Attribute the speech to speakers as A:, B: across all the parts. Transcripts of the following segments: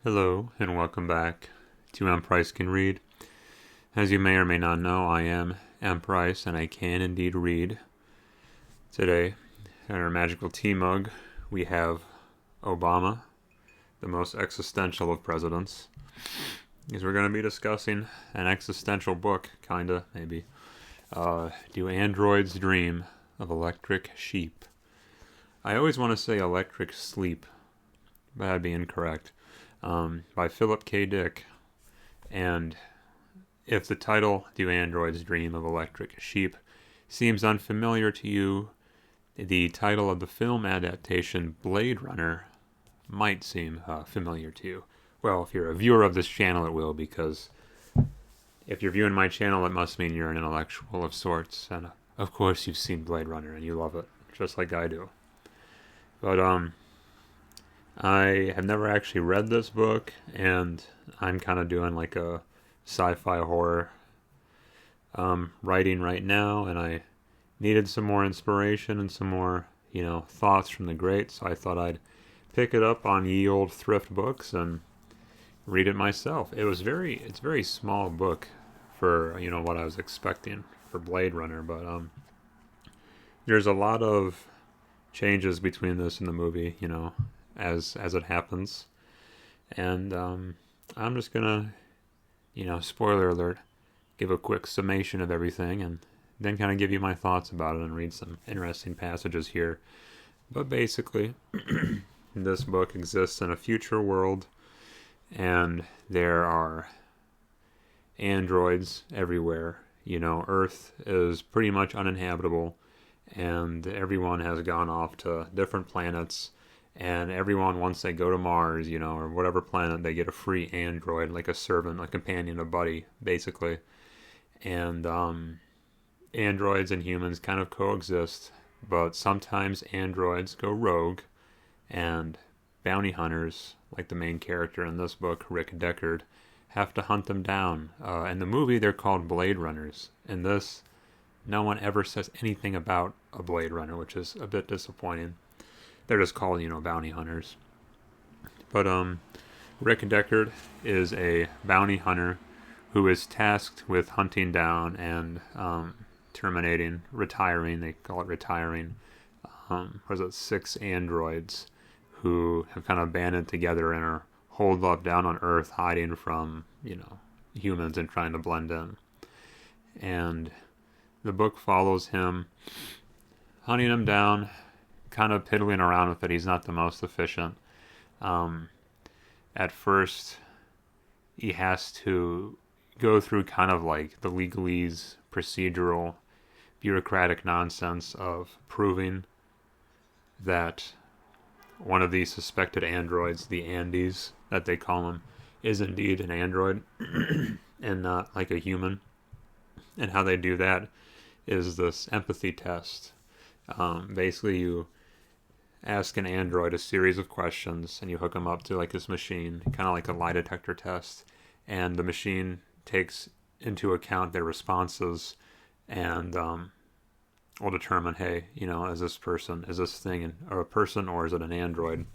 A: Hello, and welcome back to M. Price Can Read. As you may or may not know, I am M. Price, and I can indeed read. Today, in our magical tea mug, we have Obama, the most existential of presidents. Because we're going to be discussing an existential book, kinda, maybe. Do Androids Dream of Electric Sheep? I always want to say electric sleep, but that'd be incorrect. By Philip K. Dick. And if the title, Do Androids Dream of Electric Sheep, seems unfamiliar to you, the title of the film adaptation, Blade Runner, might seem familiar to you. Well, if you're a viewer of this channel, it will, because if you're viewing my channel, it must mean you're an intellectual of sorts. And of course, you've seen Blade Runner and you love it, just like I do. But, I have never actually read this book, and I'm kind of doing like a sci-fi horror writing right now, and I needed some more inspiration and some more, thoughts from the greats, so I thought I'd pick it up on ye old thrift books and read it myself. It's a very small book for, what I was expecting for Blade Runner, but there's a lot of changes between this and the movie, as it happens. And I'm just gonna, spoiler alert, give a quick summation of everything and then kind of give you my thoughts about it and read some interesting passages here. But basically, this book exists in a future world, and there are androids everywhere. Earth is pretty much uninhabitable, and everyone has gone off to different planets. And everyone, once they go to Mars, or whatever planet, they get a free android, like a servant, a companion, a buddy, basically. And androids and humans kind of coexist, but sometimes androids go rogue, and bounty hunters, like the main character in this book, Rick Deckard, have to hunt them down. In the movie, they're called Blade Runners. In this, no one ever says anything about a Blade Runner, which is a bit disappointing. They're just called, bounty hunters. But Rick Deckard is a bounty hunter who is tasked with hunting down and retiring, they call it retiring, 6 androids who have kind of banded together and are holed up down on Earth, hiding from, humans and trying to blend in. And the book follows him, hunting them down, kind of piddling around with it. He's not the most efficient. At first, he has to go through kind of like the legalese, procedural, bureaucratic nonsense of proving that one of these suspected androids, the Andes, that they call them, is indeed an android and not like a human. And how they do that is this empathy test. Basically, you ask an android a series of questions, and you hook them up to like this machine, kind of like a lie detector test, and the machine takes into account their responses and will determine, hey, is this thing a person, or is it an android?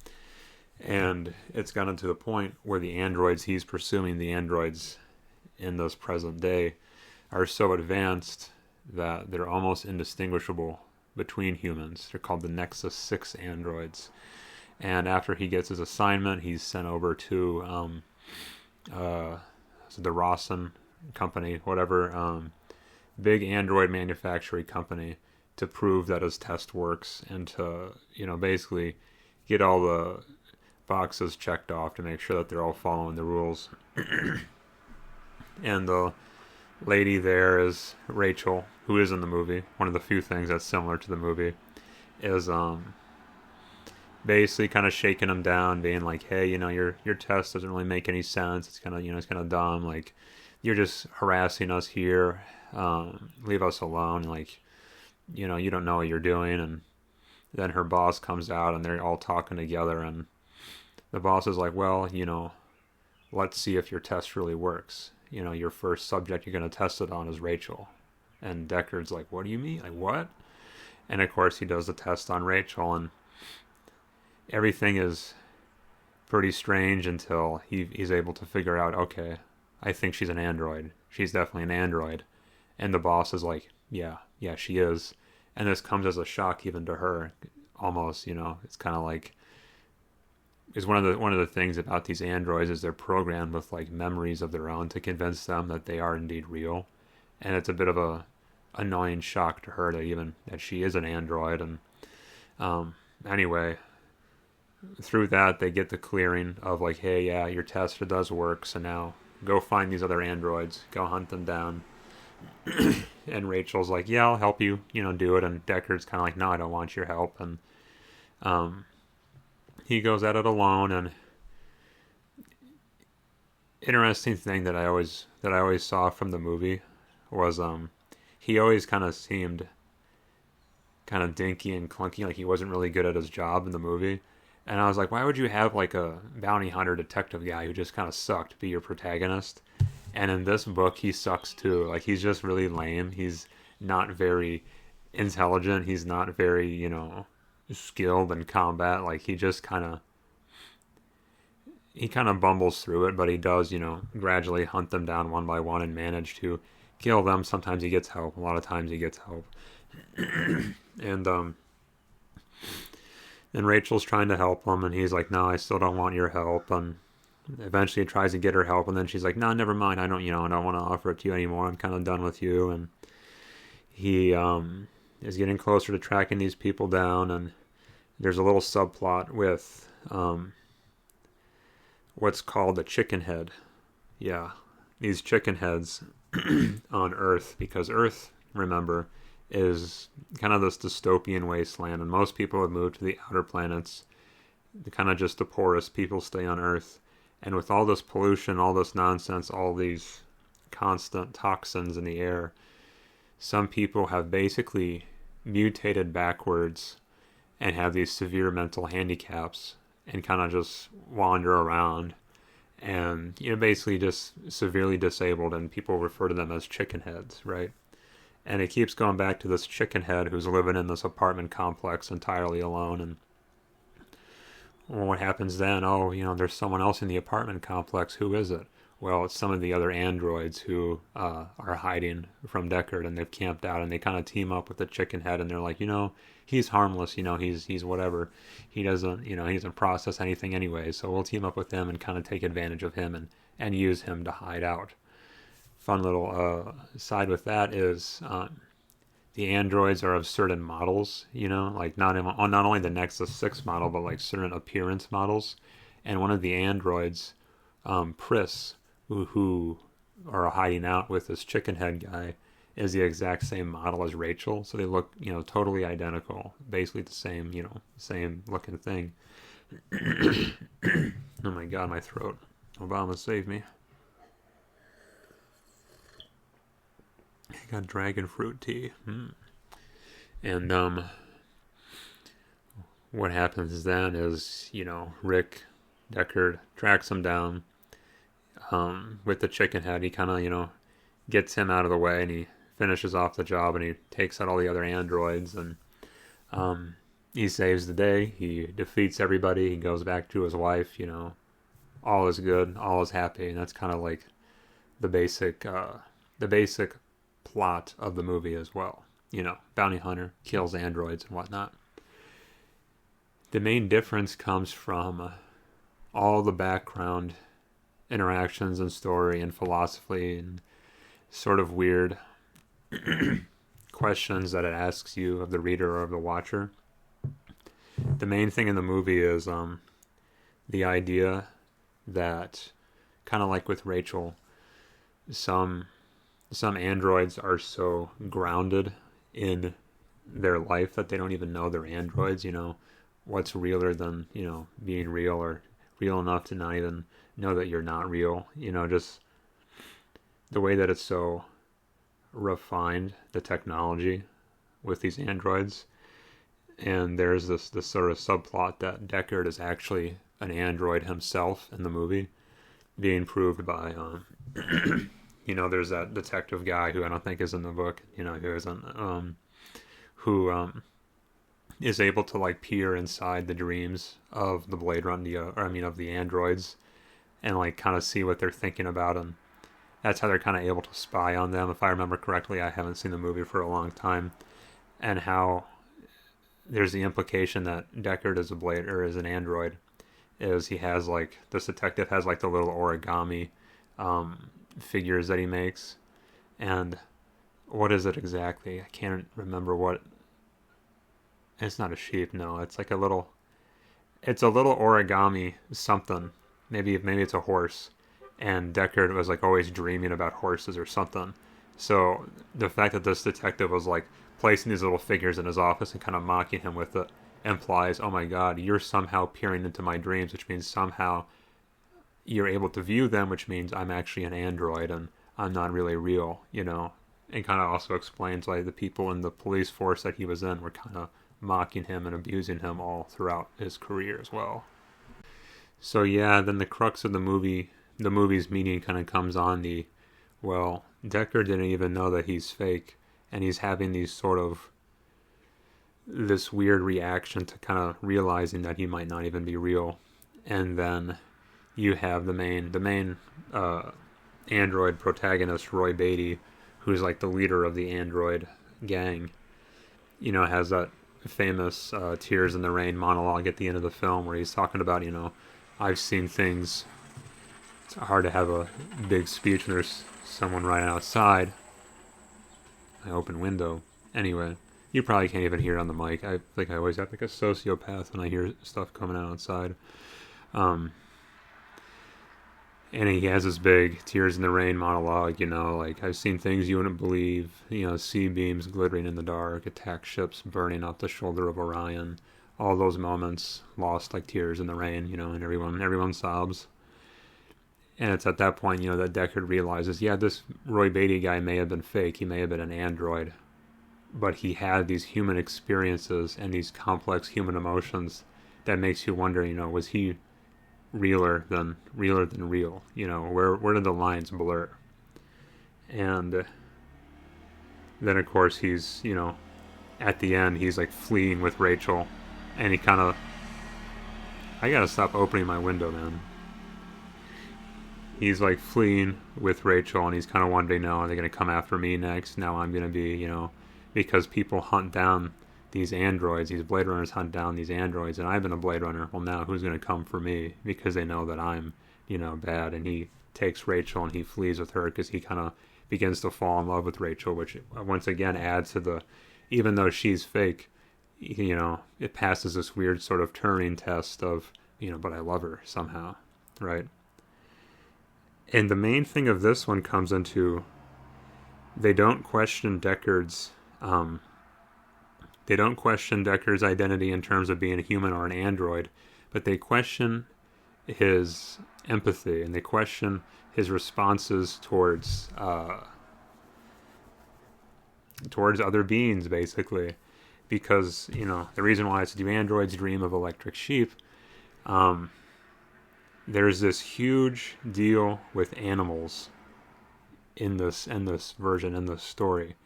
A: And it's gotten to the point where the androids he's pursuing, the androids in this present day, are so advanced that they're almost indistinguishable between humans. They're called the Nexus 6 androids. And after he gets his assignment, he's sent over to the Rawson company, whatever, big android manufacturing company, to prove that his test works and to, basically get all the boxes checked off to make sure that they're all following the rules. And the lady there is Rachel, who is in the movie. One of the few things that's similar to the movie is basically kind of shaking him down, being like, hey, your test doesn't really make any sense. It's kind of it's kind of dumb. Like, you're just harassing us here. Leave us alone. Like, you don't know what you're doing. And then her boss comes out, and they're all talking together, and the boss is like, well, let's see if your test really works. Your first subject you're going to test it on is Rachel. And Deckard's like, what do you mean? Like, what? And of course he does the test on Rachel, and everything is pretty strange until he's able to figure out, okay, I think she's an android. She's definitely an android. And the boss is like, yeah, she is. And this comes as a shock even to her, almost, it's kind of like, is one of the things about these androids is they're programmed with like memories of their own to convince them that they are indeed real. And it's a bit of a annoying shock to her that she is an android. And anyway, through that they get the clearing of like, hey, yeah, your test does work, so now go find these other androids, go hunt them down. And Rachel's like, yeah, I'll help you, do it. And Deckard's kind of like, no, I don't want your help. And he goes at it alone. And interesting thing that I always saw from the movie was he always kind of seemed kind of dinky and clunky, like he wasn't really good at his job in the movie. And I was like, why would you have like a bounty hunter detective guy who just kind of sucked be your protagonist? And in this book, he sucks too. Like, he's just really lame. He's not very intelligent. He's not very, skilled in combat. Like, he kind of bumbles through it, but he does, gradually hunt them down one by one and manage to kill them. Sometimes he gets help. A lot of times he gets help. And then Rachel's trying to help him, and he's like, no, I still don't want your help. And eventually he tries to get her help, and then she's like, no, never mind. I don't want to offer it to you anymore. I'm kind of done with you. And he is getting closer to tracking these people down, and there's a little subplot with what's called the chicken head. Yeah, these chicken heads on Earth, because Earth, remember, is kind of this dystopian wasteland, and most people have moved to the outer planets. Kind of just the poorest people stay on Earth. And with all this pollution, all this nonsense, all these constant toxins in the air, some people have basically mutated backwards and have these severe mental handicaps and kind of just wander around and, basically just severely disabled, and people refer to them as chicken heads, right? And it keeps going back to this chicken head who's living in this apartment complex entirely alone. And well, what happens then? Oh, there's someone else in the apartment complex. Who is it? Well, it's some of the other androids who are hiding from Deckard, and they've camped out, and they kind of team up with the chicken head, and they're like, he's harmless, he's whatever. He doesn't, he doesn't process anything anyway, so we'll team up with him and kind of take advantage of him and use him to hide out. Fun little side with that is the androids are of certain models, like not only the Nexus 6 model, but like certain appearance models. And one of the androids, Pris, who are hiding out with this chicken head guy, is the exact same model as Rachel. So they look, totally identical, basically the same, same looking thing. Oh my God, my throat. Obama save me. I got dragon fruit tea. And what happens then is, Rick Deckard tracks him down with the chicken head. He kind of, gets him out of the way, and he finishes off the job, and he takes out all the other androids, and he saves the day. He defeats everybody. He goes back to his wife. All is good, all is happy, and that's kind of like the basic plot of the movie as well. Bounty hunter kills androids and whatnot. The main difference comes from all the background interactions and story and philosophy and sort of weird questions that it asks you of the reader or of the watcher. The main thing in the movie is the idea that, kind of like with Rachel, some androids are so grounded in their life that they don't even know they're androids. What's realer than, being real, or real enough to not even know that you're not real. Just the way that it's so refined, the technology with these androids. And there's this sort of subplot that Deckard is actually an android himself in the movie, being proved by there's that detective guy who I don't think is in the book, who isn't, who is able to like peer inside the dreams of the Blade Runner, or I mean of the androids, and like kind of see what they're thinking about, and that's how they're kind of able to spy on them. If I remember correctly, I haven't seen the movie for a long time, and how there's the implication that Deckard is a Blade or is an android, is he has like this detective has like the little origami figures that he makes, and what is it exactly? I can't remember what. It's not a sheep, no. It's like a little. It's a little origami something. Maybe it's a horse, and Deckard was like always dreaming about horses or something. So the fact that this detective was like placing these little figures in his office and kind of mocking him with it implies, oh my god, you're somehow peering into my dreams, which means somehow you're able to view them, which means I'm actually an android and I'm not really real, you know. And kind of also explains why the people in the police force that he was in were kind of mocking him and abusing him all throughout his career as well. So yeah, then the crux of the movie's meaning kind of comes on the, well, Deckard didn't even know that he's fake, and he's having these sort of this weird reaction to kind of realizing that he might not even be real. And then you have the main android protagonist, Roy Beatty, who's like the leader of the android gang, you know, has that famous Tears in the Rain monologue at the end of the film where he's talking about, you know, I've seen things. It's hard to have a big speech when there's someone right outside. I open window. Anyway, you probably can't even hear it on the mic. I think I always act like a sociopath when I hear stuff coming out outside. And he has this big Tears in the Rain monologue, you know, like, I've seen things you wouldn't believe, you know, sea beams glittering in the dark, attack ships burning off the shoulder of Orion, all those moments lost like tears in the rain, you know, and everyone sobs. And it's at that point, you know, that Deckard realizes, yeah, this Roy Beatty guy may have been fake, he may have been an android, but he had these human experiences and these complex human emotions that makes you wonder, you know, was he realer than real, you know, where did the lines blur? And then of course he's, you know, at the end he's like fleeing with Rachel, and he kind of, I gotta stop opening my window, man. He's like fleeing with Rachel, and he's kind of wondering, now are they going to come after me next? Now I'm going to be, you know, because people hunt down these androids, these Blade Runners hunt down these androids, and I've been a Blade Runner. Well, now who's going to come for me? Because they know that I'm, you know, bad. And he takes Rachel and he flees with her because he kind of begins to fall in love with Rachel, which once again adds to the, even though she's fake, you know, it passes this weird sort of Turing test of, you know, but I love her somehow, right? And the main thing of this one comes into, they don't question Deckard's identity in terms of being a human or an android, but they question his empathy, and they question his responses towards other beings, basically. Because, you know, the reason why it's do androids dream of electric sheep, there's this huge deal with animals in this version, in this story.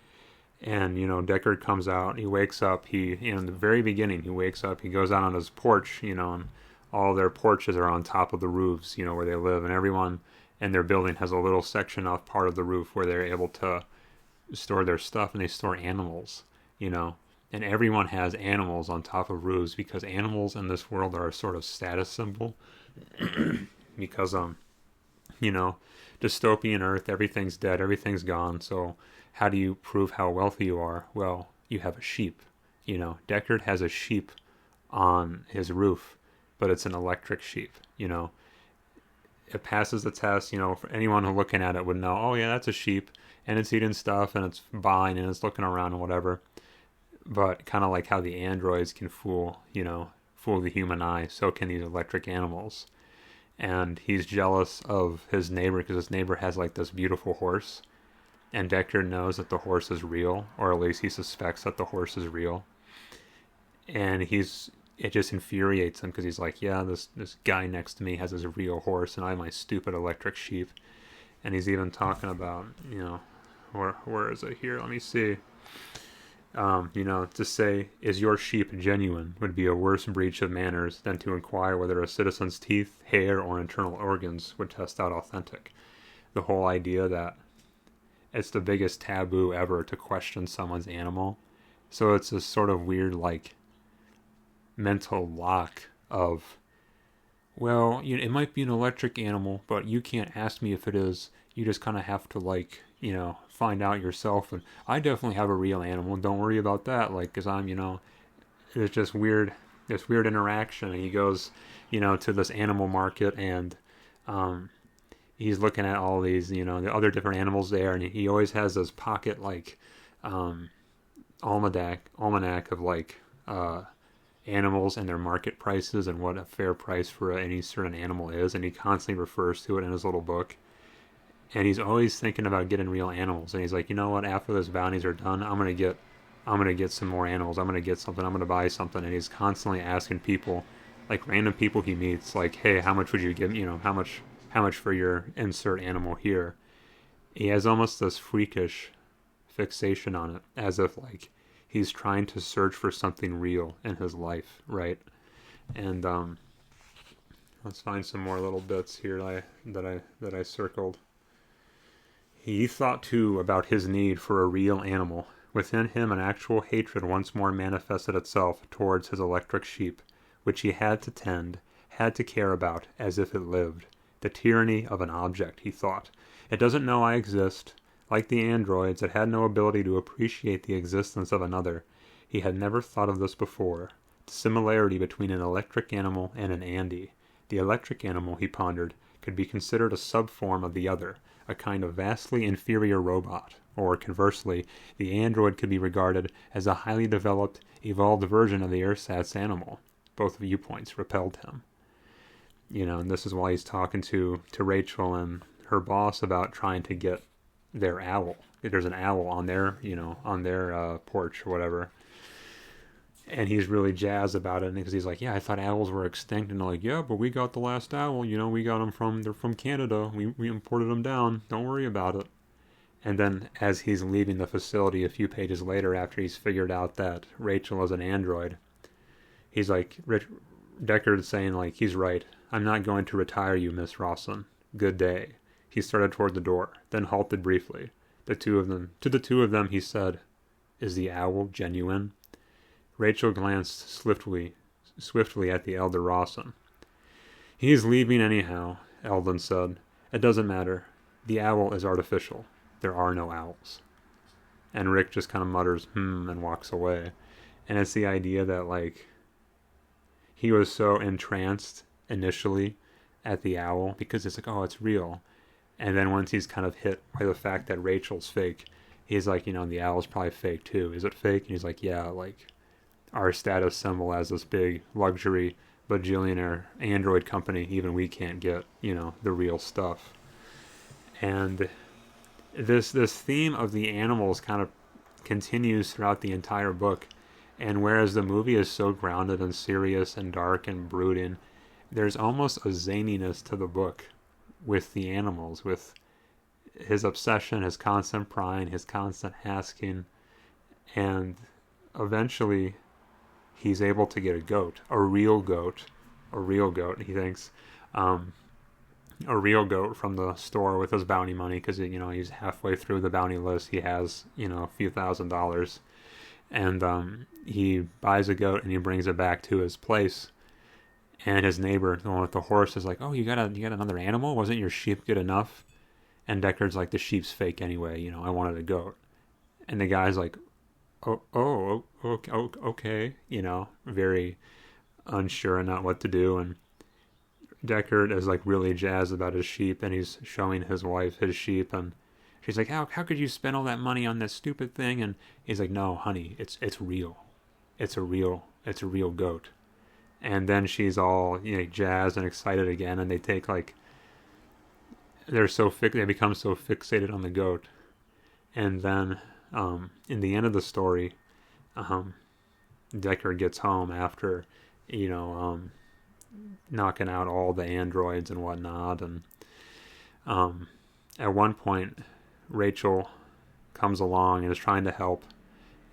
A: And, you know, Deckard comes out, he wakes up, you know, in the very beginning, he wakes up, he goes out on his porch, you know, and all their porches are on top of the roofs, you know, where they live, and everyone in their building has a little section off part of the roof where they're able to store their stuff, and they store animals, you know. And everyone has animals on top of roofs because animals in this world are a sort of status symbol. Because, you know, dystopian Earth, everything's dead, everything's gone, so how do you prove how wealthy you are? Well, you have a sheep, you know. Deckard has a sheep on his roof, but it's an electric sheep, you know. It passes the test, you know, for anyone who looking at it would know, oh yeah, that's a sheep, and it's eating stuff, and it's buying, and it's looking around and whatever. But kind of like how the androids can fool the human eye, so can these electric animals. And he's jealous of his neighbor because his neighbor has like this beautiful horse, and Deckard knows that the horse is real, or at least he suspects that the horse is real. And it just infuriates him because he's like, yeah, this guy next to me has his real horse, and I have my stupid electric sheep. And he's even talking about, you know, where is it here? Let me see. To say, is your sheep genuine, would be a worse breach of manners than to inquire whether a citizen's teeth, hair, or internal organs would test out authentic. The whole idea that it's the biggest taboo ever to question someone's animal. So it's a sort of weird, like, mental lock of, well, it might be an electric animal, but you can't ask me if it is. You just kind of have to, like, find out yourself. And I definitely have a real animal. Don't worry about that. Like, because it's just weird, this weird interaction. And he goes, to this animal market, and he's looking at all these, the other different animals there. And he always has this pocket, like, almanac of, like, animals and their market prices and what a fair price for any certain animal is, and he constantly refers to it in his little book. And he's always thinking about getting real animals, and he's like, you know what, after those bounties are done, I'm gonna get some more animals. I'm gonna get something. I'm gonna buy something. And he's constantly asking people, like random people he meets, like, hey, how much would you give? How much for your insert animal here? He has almost this freakish fixation on it, as if like he's trying to search for something real in his life, right? And let's find some more little bits here that I circled. He thought too about his need for a real animal. Within him, an actual hatred once more manifested itself towards his electric sheep, which he had to tend, had to care about, as if it lived. The tyranny of an object, he thought. It doesn't know I exist. Like the androids, it had no ability to appreciate the existence of another. He had never thought of this before. The similarity between an electric animal and an Andy. The electric animal, he pondered, could be considered a sub-form of the other, a kind of vastly inferior robot. Or, conversely, the android could be regarded as a highly developed, evolved version of the ersatz animal. Both viewpoints repelled him. And this is why he's talking to Rachel and her boss about trying to get their owl. There's an owl on their porch or whatever. And he's really jazzed about it because he's like, yeah, I thought owls were extinct. And they're like, yeah, but we got the last owl. We got them they're from Canada. We imported them down. Don't worry about it. And then as he's leaving the facility a few pages later, after he's figured out that Rachel is an android, he's like, Deckard's saying, like, he's right. I'm not going to retire you, Miss Rawson. Good day. He started toward the door, then halted briefly. To the two of them, he said, is the owl genuine? Rachel glanced swiftly at the elder Rawson. He's leaving anyhow, Eldon said. It doesn't matter. The owl is artificial. There are no owls. And Rick just kind of mutters, and walks away. And it's the idea that, like, he was so entranced initially at the owl because it's like, oh, it's real. And then once he's kind of hit by the fact that Rachel's fake, he's like, the owl's probably fake too. Is it fake? And he's like, yeah, like, our status symbol as this big luxury bajillionaire android company, even we can't get, the real stuff. And this theme of the animals kind of continues throughout the entire book. And whereas the movie is so grounded and serious and dark and brooding, there's almost a zaniness to the book with the animals, with his obsession, his constant prying, his constant asking, and eventually he's able to get a real goat, he thinks, a real goat from the store with his bounty money, because he's halfway through the bounty list. He has a few $1,000s, and he buys a goat and he brings it back to his place. And his neighbor, the one with the horse, is like, oh, you got another animal? Wasn't your sheep good enough? And Deckard's like, the sheep's fake anyway. I wanted a goat. And the guy's like, okay. Very unsure and not what to do. And Deckard is like really jazzed about his sheep, and he's showing his wife his sheep, and she's like, how could you spend all that money on this stupid thing? And he's like, no, honey, it's real. It's a real goat. And then she's all jazzed and excited again, and they take like they become so fixated on the goat. And then in the end of the story, Deckard gets home after knocking out all the androids and whatnot, and at one point Rachel comes along and is trying to help,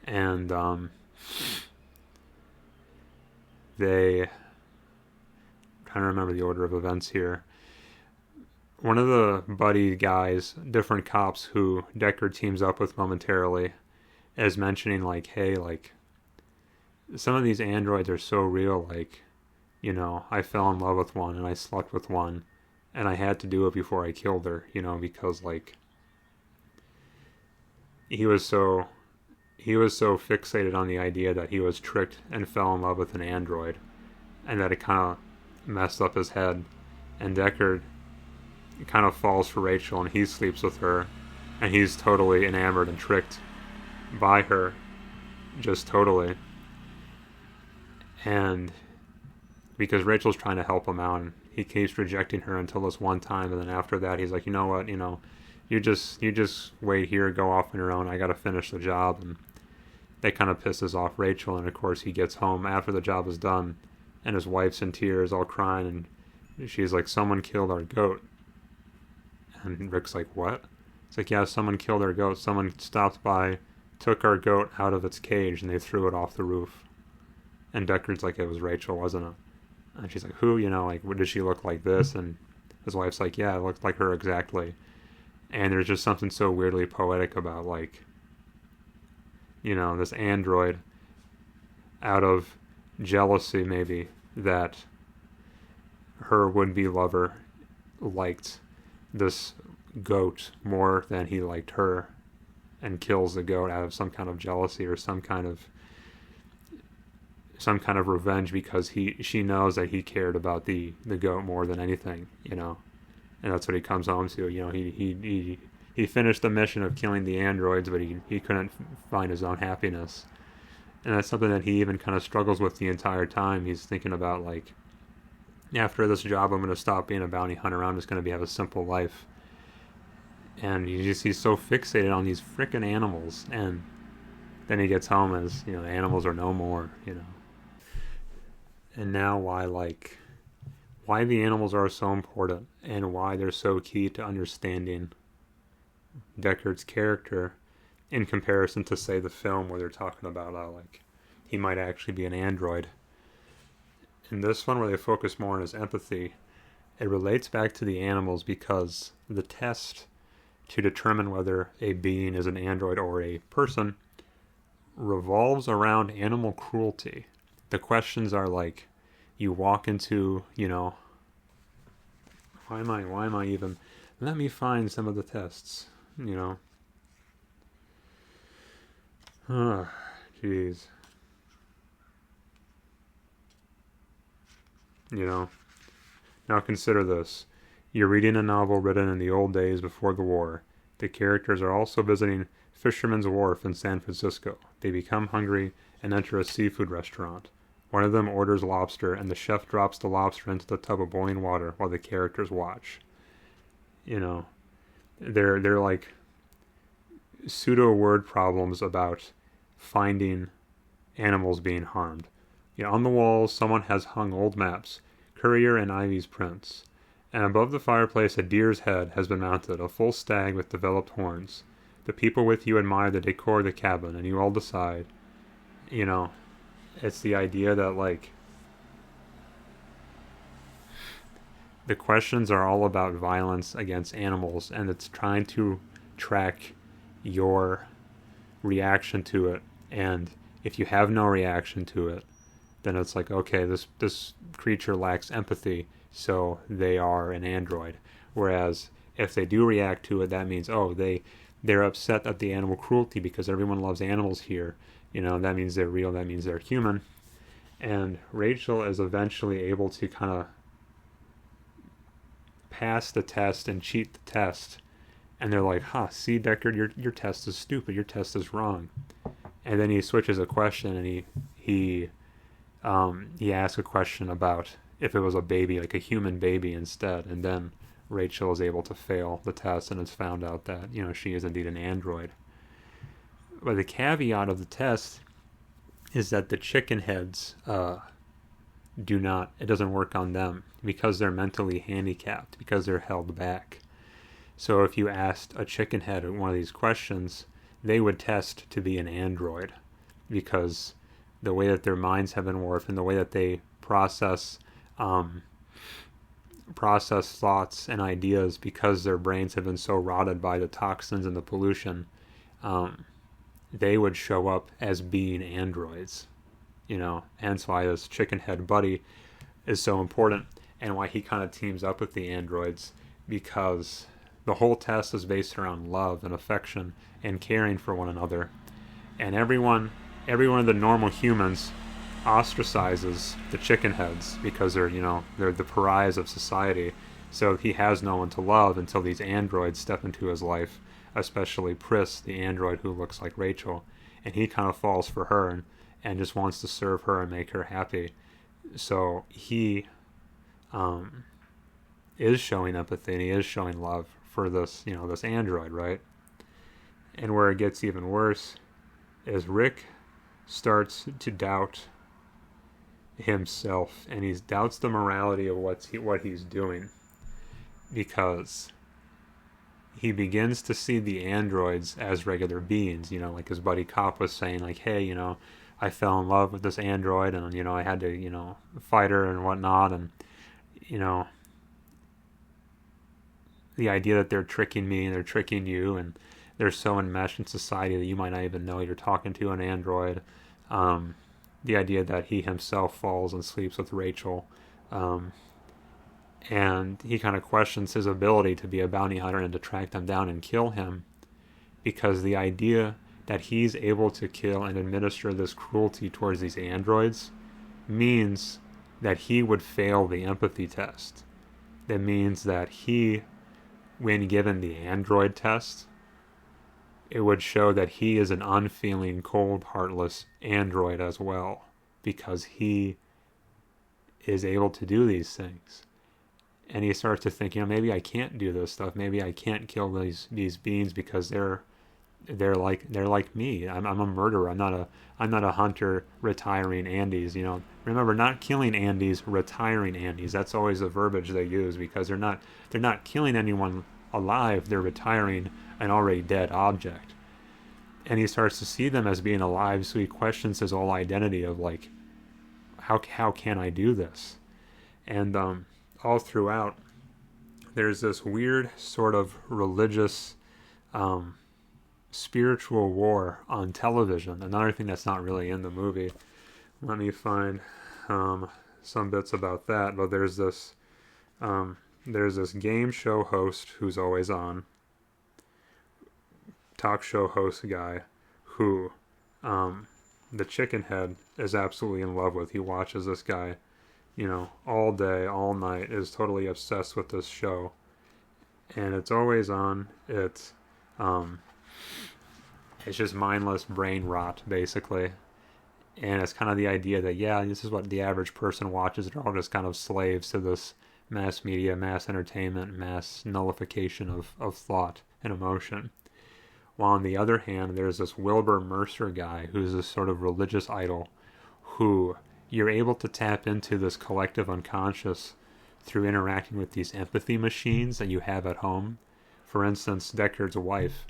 A: and they, I'm trying to remember the order of events here. One of the buddy guys, different cops who Deckard teams up with momentarily, is mentioning like, hey, like, some of these androids are so real, like, you know, I fell in love with one and I slept with one and I had to do it before I killed her, you know, because like he was so fixated on the idea that he was tricked and fell in love with an android, and that it kind of messed up his head. And Deckard kind of falls for Rachel, and he sleeps with her, and he's totally enamored and tricked by her, just totally. And because Rachel's trying to help him out, and he keeps rejecting her until this one time, and then after that he's like, you know what, you know, you just wait here, go off on your own, I gotta finish the job. And that kind of pisses off Rachel, and of course he gets home after the job is done, and his wife's in tears, all crying, and she's like, someone killed our goat. And Rick's like, what? It's like, yeah, someone killed our goat. Someone stopped by, took our goat out of its cage, and they threw it off the roof. And Deckard's like, it was Rachel, wasn't it? And she's like, who? You know, like, what, did she look like this? And his wife's like, yeah, it looked like her exactly. And there's just something so weirdly poetic about, like, you know, this android, out of jealousy maybe, that her would-be lover liked this goat more than he liked her, and kills the goat out of some kind of jealousy or some kind of revenge, because she knows that he cared about the goat more than anything, you know. And that's what he comes home to. You know, he finished the mission of killing the androids, but he couldn't find his own happiness. And that's something that he even kind of struggles with the entire time. He's thinking about, like, after this job, I'm going to stop being a bounty hunter. I'm just going to have a simple life. And he's so fixated on these frickin' animals. And then he gets home as, you know, the animals are no more, you know. And now why the animals are so important, and why they're so key to understanding Deckard's character in comparison to, say, the film where they're talking about how, like, he might actually be an android. In this one, where they focus more on his empathy, it relates back to the animals, because the test to determine whether a being is an android or a person revolves around animal cruelty. The questions are like, you walk into, you know, why am I even, let me find some of the tests, you know. Jeez. You know, now consider this. You're reading a novel written in the old days before the war. The characters are also visiting Fisherman's Wharf in San Francisco. They become hungry and enter a seafood restaurant. One of them orders lobster, and the chef drops the lobster into the tub of boiling water while the characters watch. You know, they're like pseudo word problems about finding animals being harmed. You know, on the walls, someone has hung old maps, Courier and Ivy's prints, and above the fireplace a deer's head has been mounted, a full stag with developed horns. The people with you admire the decor of the cabin, and you all decide, you know, it's the idea that, like, the questions are all about violence against animals, and it's trying to track your reaction to it. And if you have no reaction to it, then it's like, okay, this creature lacks empathy, so they are an android. Whereas if they do react to it, that means, oh, they're upset at the animal cruelty because everyone loves animals here. You know, that means they're real, that means they're human. And Rachel is eventually able to kind of pass the test and cheat the test. And they're like, see, Deckard, your test is stupid, your test is wrong. And then he switches a question, and he asks a question about if it was a baby, like a human baby instead. And then Rachel is able to fail the test, and it's found out that, you know, she is indeed an android. But the caveat of the test is that the chicken heads it doesn't work on them because they're mentally handicapped, because they're held back. So if you asked a chicken head one of these questions, they would test to be an android. because the way that their minds have been warped and the way that they um, process thoughts and ideas, because their brains have been so rotted by the toxins and the pollution, they would show up as being androids. Hence why this chicken head buddy is so important, and why he kind of teams up with the androids, because the whole test is based around love and affection and caring for one another. And every one of the normal humans ostracizes the chicken heads because they're the pariahs of society. So he has no one to love until these androids step into his life, especially Pris, the android who looks like Rachel, and he kind of falls for her and just wants to serve her and make her happy. So he is showing empathy, and he is showing love for this android, right? And where it gets even worse is Rick starts to doubt himself, and he doubts the morality of what he's doing, because he begins to see the androids as regular beings, like his buddy Cop was saying, like, hey, I fell in love with this android, and I had to fight her and whatnot, and the idea that they're tricking me and they're tricking you, and they're so enmeshed in society that you might not even know you're talking to an android. The idea that he himself falls and sleeps with Rachel, and he kind of questions his ability to be a bounty hunter and to track them down and kill him, because the idea that he's able to kill and administer this cruelty towards these androids means that he would fail the empathy test. That means that he, when given the android test, it would show that he is an unfeeling, cold, heartless android as well, because he is able to do these things. And he starts to think, maybe I can't do this stuff. Maybe I can't kill these beings because they're like me. I'm a murderer. I'm not a hunter retiring Andes. Remember, not killing Andes, retiring Andes. That's always the verbiage they use, because they're not killing anyone alive. They're retiring an already dead object. And he starts to see them as being alive, so he questions his whole identity of, like, how can I do this? And all throughout, there's this weird sort of religious spiritual war on television. Another thing that's not really in the movie. Let me find some bits about that. But there's this game show host who's always on, talk show host guy, who the chicken head is absolutely in love with. He watches this guy, all day, all night, is totally obsessed with this show, and it's always on. It's just mindless brain rot, basically. And it's kind of the idea that, this is what the average person watches. They're all just kind of slaves to this mass media, mass entertainment, mass nullification of thought and emotion. While on the other hand, there's this Wilbur Mercer guy who's this sort of religious idol, who you're able to tap into this collective unconscious through interacting with these empathy machines that you have at home. For instance, Deckard's wife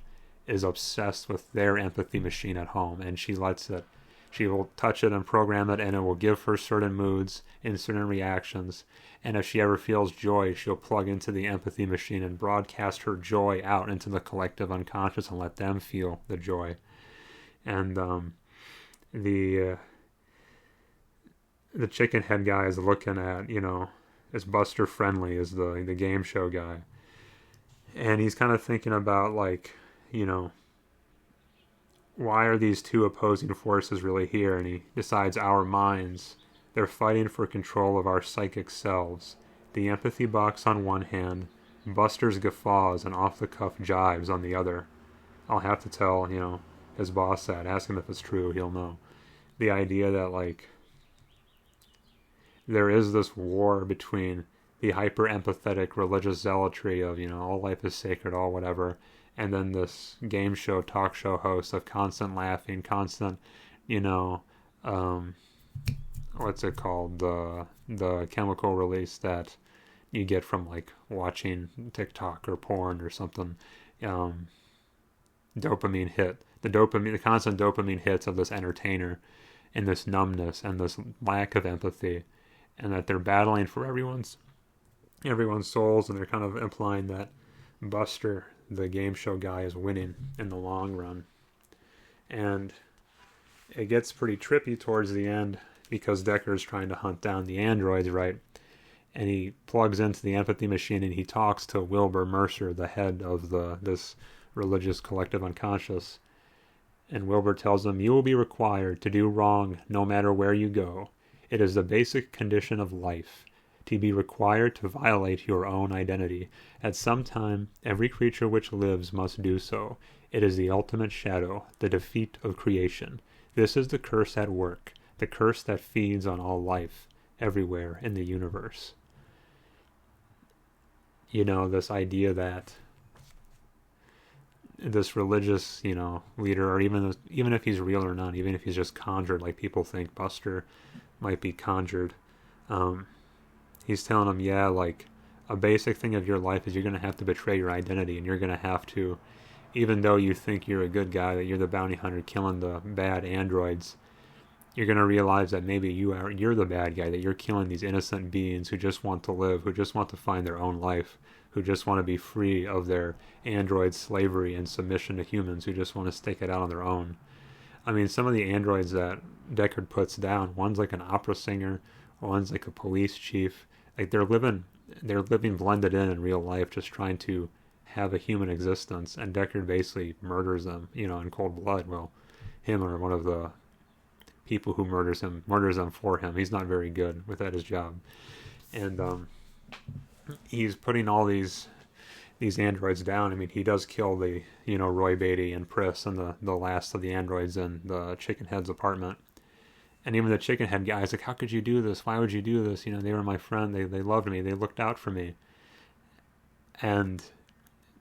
A: is obsessed with their empathy machine at home, and she will touch it and program it, and it will give her certain moods and certain reactions. And if she ever feels joy, she'll plug into the empathy machine and broadcast her joy out into the collective unconscious and let them feel the joy. And the chicken head guy is looking at, is Buster Friendly, is the game show guy. And he's kind of thinking about, like, why are these two opposing forces really here? And he decides our minds, they're fighting for control of our psychic selves. The empathy box on one hand, Buster's guffaws and off-the-cuff jibes on the other. I'll have to tell, his boss that. Ask him if it's true, he'll know. The idea that, like, there is this war between the hyper-empathetic religious zealotry of, all life is sacred, all whatever, and then this game show, talk show host of constant laughing, constant, what's it called, the chemical release that you get from, like, watching TikTok or porn or something, dopamine hit the constant dopamine hits of this entertainer, and this numbness and this lack of empathy, and that they're battling for everyone's souls, and they're kind of implying that Buster, the game show guy, is winning in the long run. And it gets pretty trippy towards the end because Decker's trying to hunt down the androids, right? And he plugs into the empathy machine and he talks to Wilbur Mercer, the head of this religious collective unconscious. And Wilbur tells him, "You will be required to do wrong no matter where you go. It is the basic condition of life, to be required to violate your own identity. At some time, every creature which lives must do so. It is the ultimate shadow, the defeat of creation. This is the curse at work, the curse that feeds on all life, everywhere in the universe." You know, this idea that this religious, leader, or even if he's real or not, even if he's just conjured, like people think Buster might be conjured, he's telling him, yeah, like, a basic thing of your life is you're going to have to betray your identity, and you're going to have to, even though you think you're a good guy, that you're the bounty hunter killing the bad androids, you're going to realize that maybe you're the bad guy, that you're killing these innocent beings who just want to live, who just want to find their own life, who just want to be free of their android slavery and submission to humans, who just want to stake it out on their own. I mean, some of the androids that Deckard puts down, one's like an opera singer, one's like a police chief. Like they're living blended in real life, just trying to have a human existence, and Deckard basically murders them, in cold blood. Well, him or one of the people who murders them for him. He's not very good with his job, and he's putting all these androids down. I mean, he does kill the Roy Beatty and Priss and the last of the androids in the Chickenhead's apartment. And even the Chickenhead guy's like, "How could you do this? Why would you do this? They were my friend. They loved me. They looked out for me." And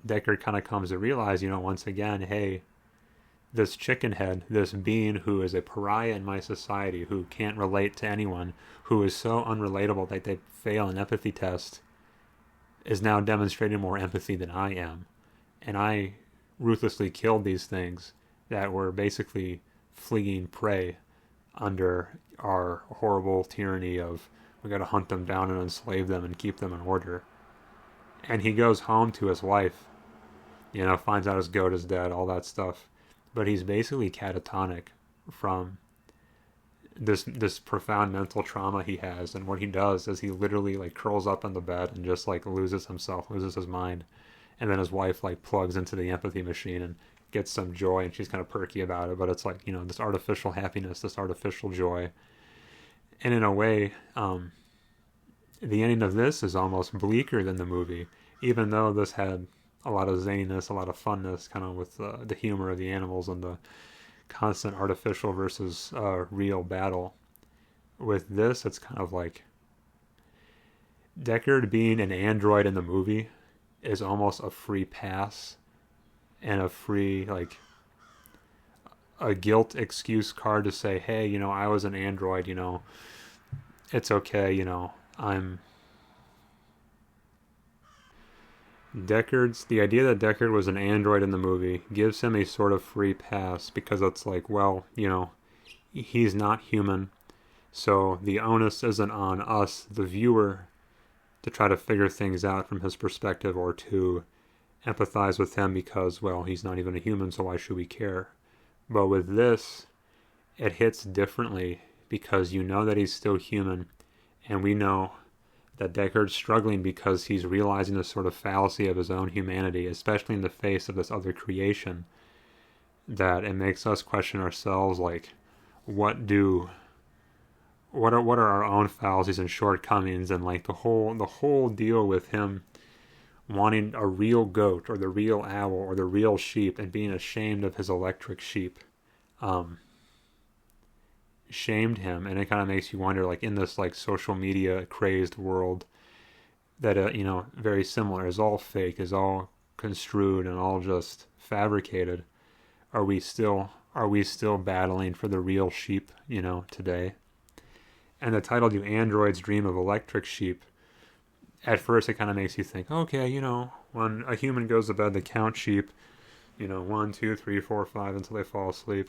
A: Deckard kind of comes to realize, once again, hey, this Chickenhead, this being who is a pariah in my society, who can't relate to anyone, who is so unrelatable that they fail an empathy test, is now demonstrating more empathy than I am. And I ruthlessly killed these things that were basically fleeing prey under our horrible tyranny of, we got to hunt them down and enslave them and keep them in order. And he goes home to his wife, finds out his goat is dead, all that stuff. But he's basically catatonic from this profound mental trauma he has. And what he does is he literally like curls up on the bed and just like loses his mind. And then his wife like plugs into the empathy machine and gets some joy, and she's kind of perky about it, but it's like, this artificial happiness, this artificial joy. And in a way, the ending of this is almost bleaker than the movie, even though this had a lot of zaniness, a lot of funness, kind of with the humor of the animals and the constant artificial versus real battle. With this, it's kind of like Deckard being an android in the movie is almost a free pass and a free, like, a guilt excuse card to say, hey, I was an android, it's okay, the idea that Deckard was an android in the movie gives him a sort of free pass, because it's like, well, he's not human, so the onus isn't on us, the viewer, to try to figure things out from his perspective or to empathize with him, because, well, he's not even a human, so why should we care? But with this, it hits differently, because that he's still human, and we know that Deckard's struggling because he's realizing the sort of fallacy of his own humanity, especially in the face of this other creation, that it makes us question ourselves, like, what are our own fallacies and shortcomings, and like the whole deal with him wanting a real goat or the real owl or the real sheep and being ashamed of his electric sheep shamed him. And it kind of makes you wonder, like, in this like social media crazed world that very similar, is all fake, is all construed and all just fabricated, are we still battling for the real sheep today? And the title, "Do Androids Dream of Electric Sheep?" At first it kind of makes you think, okay, when a human goes to bed to count sheep, 1, 2, 3, 4, 5 until they fall asleep.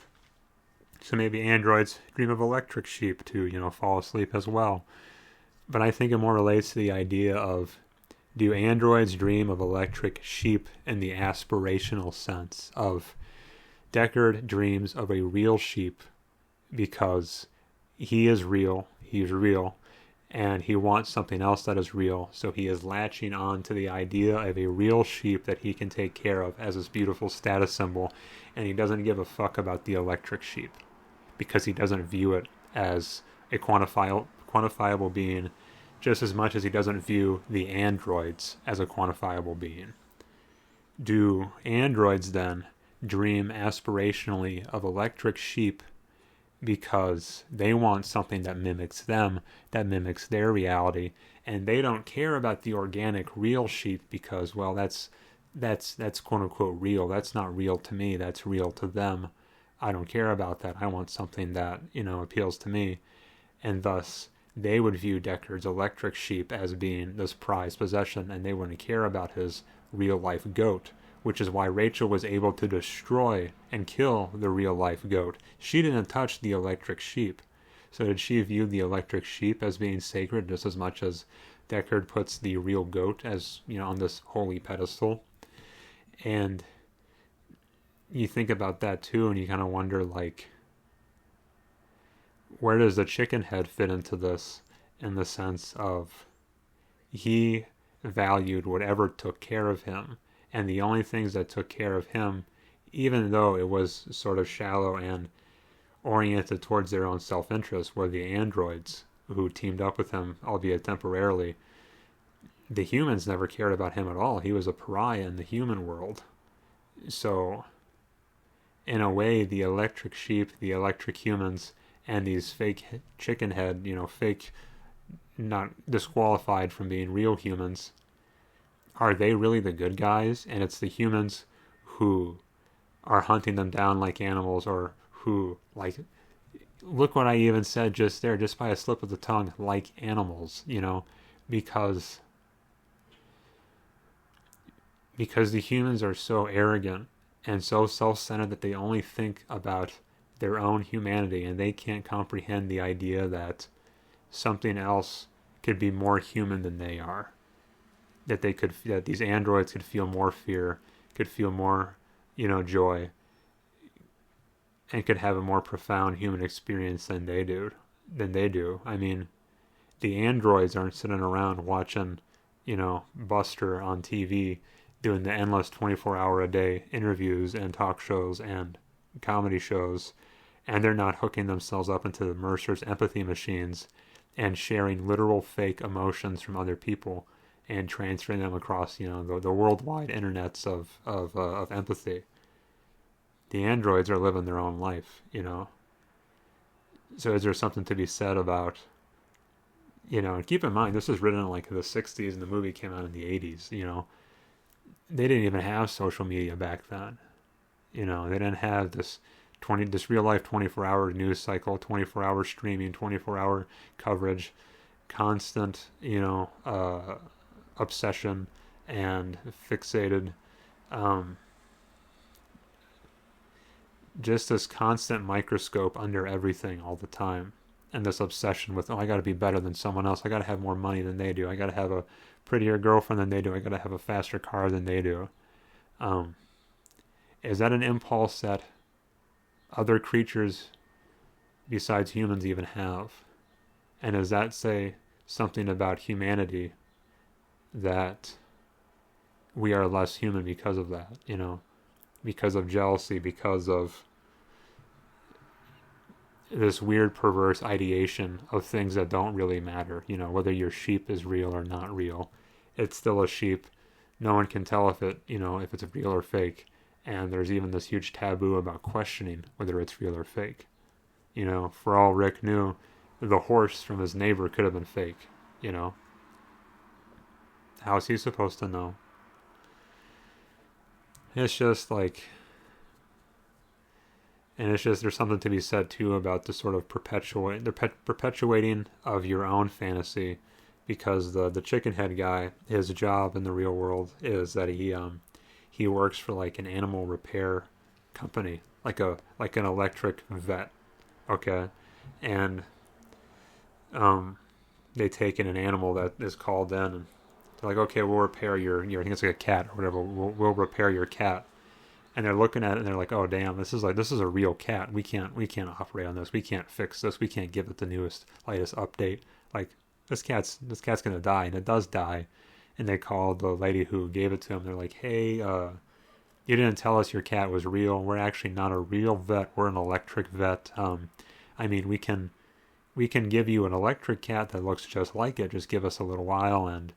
A: So maybe androids dream of electric sheep to, fall asleep as well. But I think it more relates to the idea of, do androids dream of electric sheep in the aspirational sense of Deckard dreams of a real sheep because he's real, and he wants something else that is real, so he is latching on to the idea of a real sheep that he can take care of as his beautiful status symbol, and he doesn't give a fuck about the electric sheep because he doesn't view it as a quantifiable being just as much as he doesn't view the androids as a quantifiable being. Do androids then dream aspirationally of electric sheep because they want something that mimics them, that mimics their reality, and they don't care about the organic real sheep because, well, that's quote unquote real. That's not real to me, that's real to them. I don't care about that. I want something that, appeals to me. And thus they would view Deckard's electric sheep as being this prized possession, and they wouldn't care about his real life goat, which is why Rachel was able to destroy and kill the real life goat. She didn't touch the electric sheep. So did she view the electric sheep as being sacred just as much as Deckard puts the real goat as, on this holy pedestal? And you think about that too, and you kind of wonder, where does the chicken head fit into this, in the sense of he valued whatever took care of him, and the only things that took care of him, even though it was sort of shallow and oriented towards their own self-interest, were the androids who teamed up with him, albeit temporarily. The humans never cared about him at all. He was a pariah in the human world. So in a way, the electric sheep, the electric humans, and these fake chicken head, fake, not disqualified from being real humans, are they really the good guys? And it's the humans who are hunting them down like animals, or who, look what I even said just there, just by a slip of the tongue, like animals, because the humans are so arrogant and so self-centered that they only think about their own humanity, and they can't comprehend the idea that something else could be more human than they are. That these androids could feel more fear, could feel more, joy, and could have a more profound human experience than they do. I mean, the androids aren't sitting around watching, Buster on TV doing the endless 24-hour-a-day interviews and talk shows and comedy shows, and they're not hooking themselves up into Mercer's empathy machines and sharing literal fake emotions from other people and transferring them across, the worldwide internets of empathy. The androids are living their own life, So is there something to be said about, and keep in mind, this was written in the 60s and the movie came out in the 80s, They didn't even have social media back then. They didn't have this real life 24-hour news cycle, 24-hour streaming, 24-hour coverage, constant, obsession and fixated, just this constant microscope under everything all the time, and this obsession with, I got to be better than someone else, I got to have more money than they do, I got to have a prettier girlfriend than they do, I got to have a faster car than they do. Is that an impulse that other creatures besides humans even have? And does that say something about humanity, that we are less human because of that, because of jealousy, because of this weird perverse ideation of things that don't really matter, whether your sheep is real or not real, it's still a sheep. No one can tell if it's real or fake. And there's even this huge taboo about questioning whether it's real or fake. For all Rick knew, the horse from his neighbor could have been fake, How's he supposed to know? It's just and it's just, there's something to be said too about the sort of perpetuating of your own fantasy, because the chicken head guy, his job in the real world is that he he works for like an animal repair company, like an electric vet. Okay, and they take in an animal that is called in, and they're like, okay, we'll repair your I think it's like a cat or whatever. We'll repair your cat. And they're looking at it and they're like, oh damn, this is a real cat. We can't operate on this. We can't fix this. We can't give it the latest update. Like this cat's gonna die, and it does die. And they call the lady who gave it to him. They're like, hey, you didn't tell us your cat was real. We're actually not a real vet. We're an electric vet. I mean, we can give you an electric cat that looks just like it. Just give us a little while, and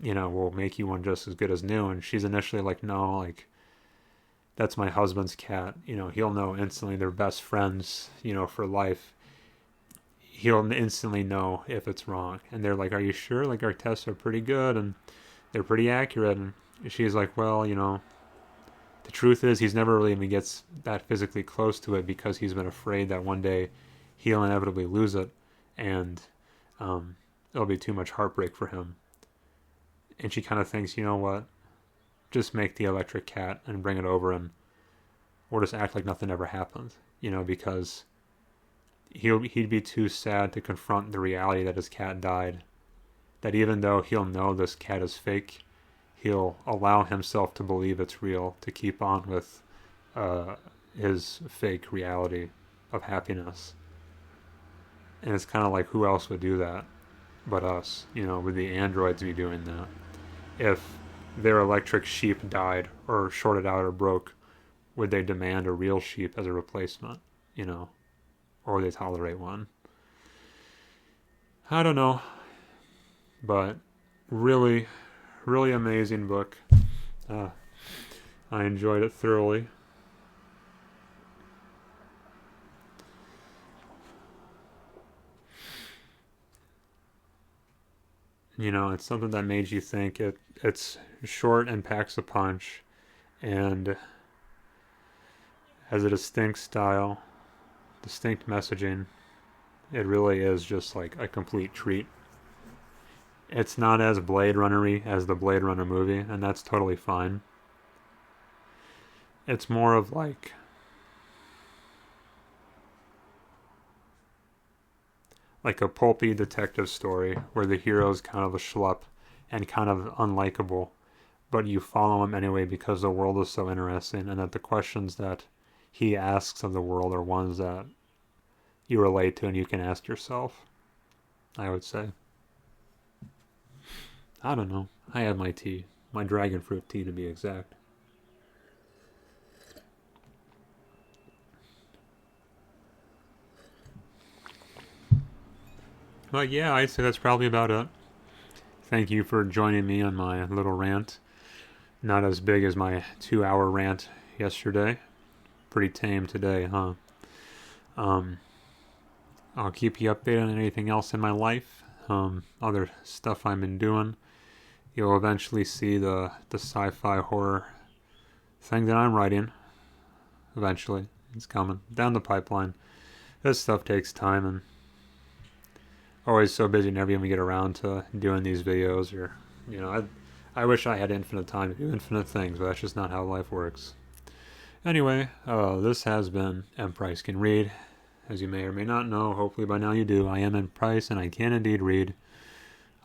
A: we'll make you one just as good as new. And she's initially like, no, like, that's my husband's cat. He'll know instantly. They're best friends, for life. He'll instantly know if it's wrong. And they're like, are you sure? Like, our tests are pretty good and they're pretty accurate. And she's like, well, the truth is he's never really even gets that physically close to it because he's been afraid that one day he'll inevitably lose it. And it'll be too much heartbreak for him. And she kind of thinks, you know what? Just make the electric cat and bring it over, and we'll just act like nothing ever happened, because he'd be too sad to confront the reality that his cat died, that even though he'll know this cat is fake, he'll allow himself to believe it's real to keep on with his fake reality of happiness. And it's kind of like, who else would do that but us? Would the androids be doing that? If their electric sheep died or shorted out or broke, would they demand a real sheep as a replacement, or would they tolerate one? I don't know, but really, really amazing book. I enjoyed it thoroughly. It's something that made you think. It's short and packs a punch, and has a distinct style, distinct messaging. It really is just like a complete treat. It's not as Blade Runner-y as the Blade Runner movie, and that's totally fine. It's more of like a pulpy detective story where the hero's kind of a schlup and kind of unlikable, but you follow him anyway because the world is so interesting, and that the questions that he asks of the world are ones that you relate to and you can ask yourself, I would say. I don't know. I had my tea. My dragon fruit tea, to be exact. But yeah, I'd say that's probably about it. Thank you for joining me on my little rant. Not as big as my 2-hour rant yesterday. Pretty tame today, huh? I'll keep you updated on anything else in my life. Other stuff I've been doing. You'll eventually see the sci-fi horror thing that I'm writing. Eventually. It's coming. Down the pipeline. This stuff takes time, and always so busy, never even get around to doing these videos. Or, I wish I had infinite time to do infinite things, but that's just not how life works. Anyway, this has been M. Price Can Read. As you may or may not know, hopefully by now you do, I am M. Price, and I can indeed read,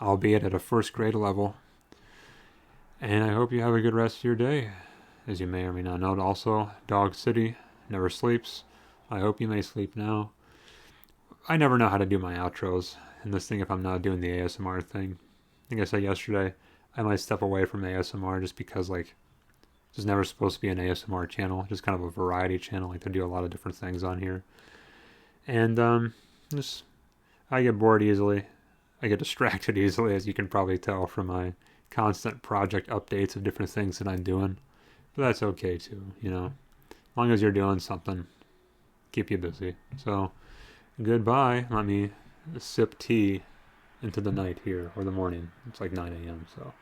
A: albeit at a first grade level. And I hope you have a good rest of your day. As you may or may not know, also, Dog City never sleeps. I hope you may sleep now. I never know how to do my outros in this thing if I'm not doing the ASMR thing. I think I said yesterday, I might step away from ASMR just because, this is never supposed to be an ASMR channel, just kind of a variety channel. I like to do a lot of different things on here. And, I get bored easily. I get distracted easily, as you can probably tell from my constant project updates of different things that I'm doing. But that's okay too, As long as you're doing something, keep you busy. So, goodbye. Let me sip tea into the night here, or the morning. It's like 9 a.m., so...